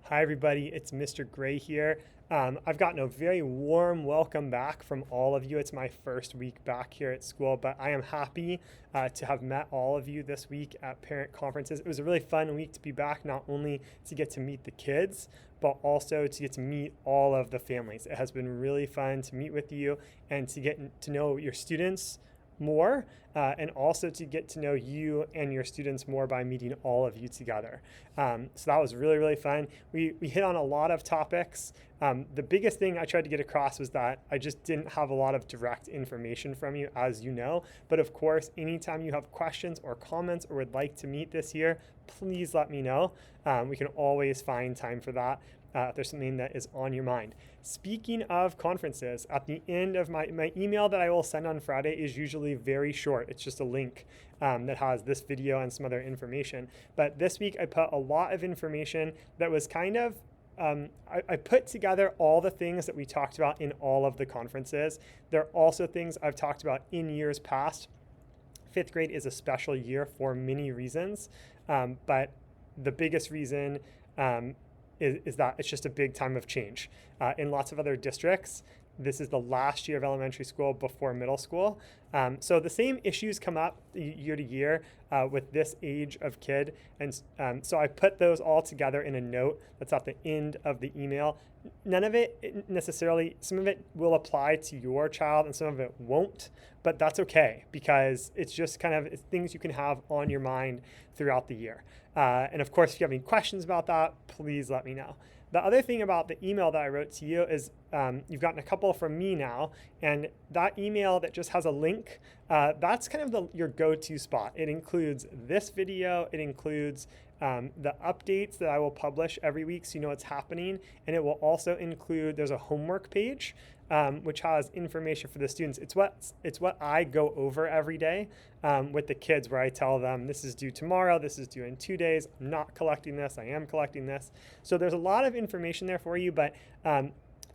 Hi, everybody. It's Mr. Gray here. I've gotten a very warm welcome back from all of you. It's my first week back here at school, but I am happy to have met all of you this week at parent conferences. It was a really fun week to be back, not only to get to meet the kids, but also to get to meet all of the families. It has been really fun to meet with you and to get to know your students more, and also to get to know you and your students more by meeting all of you together. So that was really, really fun. We hit on a lot of topics. The biggest thing I tried to get across was that I just didn't have a lot of direct information from you, as you know. But of course, anytime you have questions or comments or would like to meet this year, please let me know. We can always find time for that. If there's something that is on your mind. Speaking of conferences, at the end of my email that I will send on Friday is usually very short. It's just a link that has this video and some other information. But this week I put a lot of information that was kind of I put together all the things that we talked about in all of the conferences. There are also things I've talked about in years past. Fifth grade is a special year for many reasons, but the biggest reason is that it's just a big time of change. In lots of other districts, this is the last year of elementary school before middle school. So the same issues come up year to year with this age of kid. And so I put those all together in a note that's at the end of the email. None of it necessarily, some of it will apply to your child and some of it won't, but that's okay because it's just kind of things you can have on your mind throughout the year. And of course, if you have any questions about that, please let me know. The other thing about the email that I wrote to you is you've gotten a couple from me now, and that email that just has a link, that's kind of your go-to spot. It includes this video, it includes the updates that I will publish every week so you know what's happening, and it will also include, there's a homework page which has information for the students. It's what I go over every day with the kids, where I tell them this is due tomorrow, this is due in 2 days, I'm not collecting this, I am collecting this. So there's a lot of information there for you, but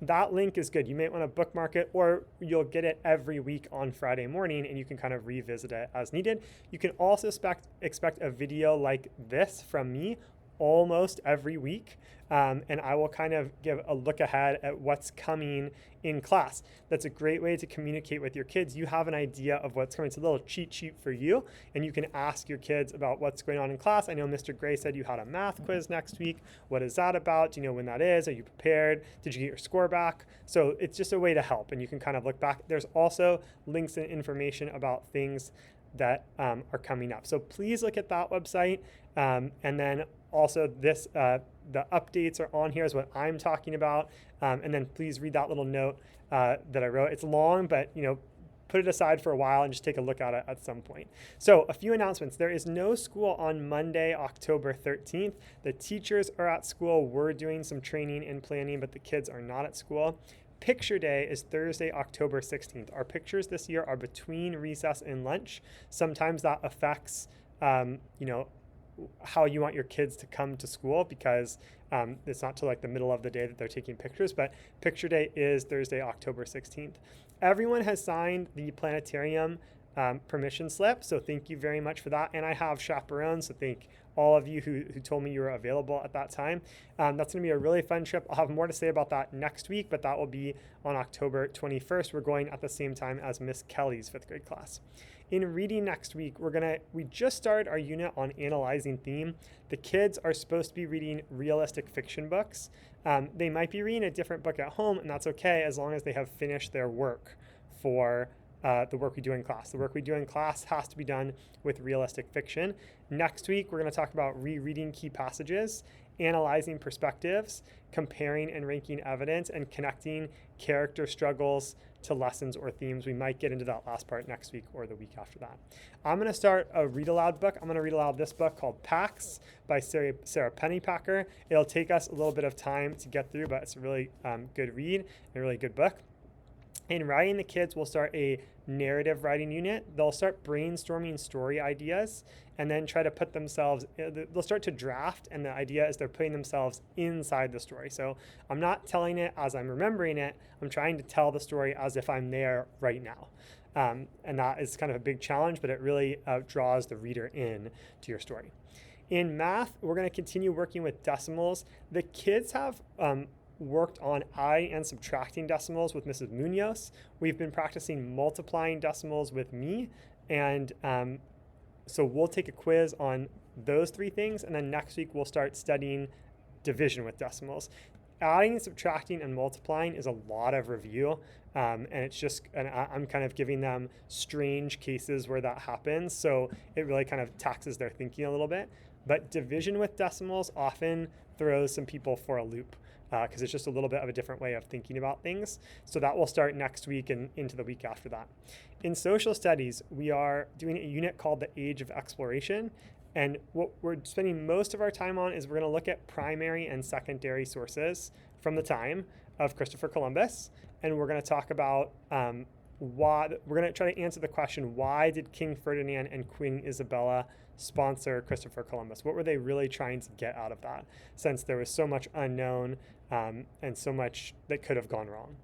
that link is good. You might want to bookmark it, or you'll get it every week on Friday morning and you can kind of revisit it as needed. You can also expect a video like this from me almost every week. And I will kind of give a look ahead at what's coming in class. That's a great way to communicate with your kids. You have an idea of what's coming. It's a little cheat sheet for you, and you can ask your kids about what's going on in class. I know Mr. Gray said you had a math quiz next week. What is that about? Do you know when that is? Are you prepared? Did you get your score back? So it's just a way to help, and you can kind of look back. There's also links and information about things that are coming up. So please look at that website, and then also this the updates are on here is what I'm talking about, and then please read that little note that I wrote. It's long, but put it aside for a while and just take a look at it at some point. So a few announcements. There is no school on Monday, October 13th. The teachers are at school. We're doing some training and planning, but the kids are not at school. Picture Day is Thursday, October 16th. Our pictures this year are between recess and lunch. Sometimes that affects, how you want your kids to come to school, because it's not till like the middle of the day that they're taking pictures, but Picture Day is Thursday, October 16th. Everyone has signed the planetarium permission slip, so thank you very much for that. And I have chaperones, so thank all of you who told me you were available at that time. That's going to be a really fun trip. I'll have more to say about that next week, but that will be on October 21st. We're going at the same time as Miss Kelly's 5th grade class. In reading next week, we just started our unit on analyzing theme. The kids are supposed to be reading realistic fiction books. They might be reading a different book at home, and that's okay as long as they have finished their work for the work we do in class. The work we do in class has to be done with realistic fiction. Next week, we're going to talk about rereading key passages, analyzing perspectives, comparing and ranking evidence, and connecting character struggles to lessons or themes. We might get into that last part next week or the week after that. I'm going to start a read aloud book. I'm going to read aloud this book called Pax by Sarah Pennypacker. It'll take us a little bit of time to get through, but it's a really good read and a really good book. In writing, the kids will start a narrative writing unit. They'll start brainstorming story ideas and then try to put themselves, they'll start to draft, and the idea is they're putting themselves inside the story. So I'm not telling it as I'm remembering it, I'm trying to tell the story as if I'm there right now. And that is kind of a big challenge, but it really draws the reader in to your story. In math, we're going to continue working with decimals. The kids have worked on adding and subtracting decimals with Mrs. Munoz. We've been practicing multiplying decimals with me. And so we'll take a quiz on those three things. And then next week, we'll start studying division with decimals. Adding, subtracting, and multiplying is a lot of review. And I'm kind of giving them strange cases where that happens. So it really kind of taxes their thinking a little bit. But division with decimals often throws some people for a loop because it's just a little bit of a different way of thinking about things. So that will start next week and into the week after that. In social studies, we are doing a unit called the Age of Exploration. And what we're spending most of our time on is we're going to look at primary and secondary sources from the time of Christopher Columbus. And we're going to talk about why, we're going to try to answer the question, why did King Ferdinand and Queen Isabella sponsor Christopher Columbus? What were they really trying to get out of that, since there was so much unknown and so much that could have gone wrong?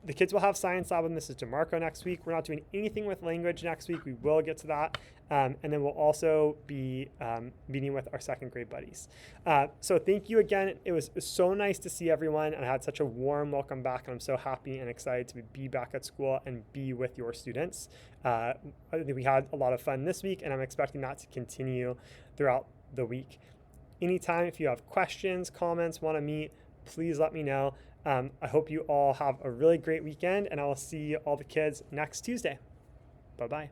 The kids will have science lab with Mrs. DeMarco next week. We're not doing anything with language next week. We will get to that. And then we'll also be meeting with our second grade buddies. So thank you again. It was so nice to see everyone, and I had such a warm welcome back. And I'm so happy and excited to be back at school and be with your students. I think we had a lot of fun this week, and I'm expecting that to continue throughout the week. Anytime, if you have questions, comments, want to meet, please let me know. I hope you all have a really great weekend, and I will see all the kids next Tuesday. Bye-bye.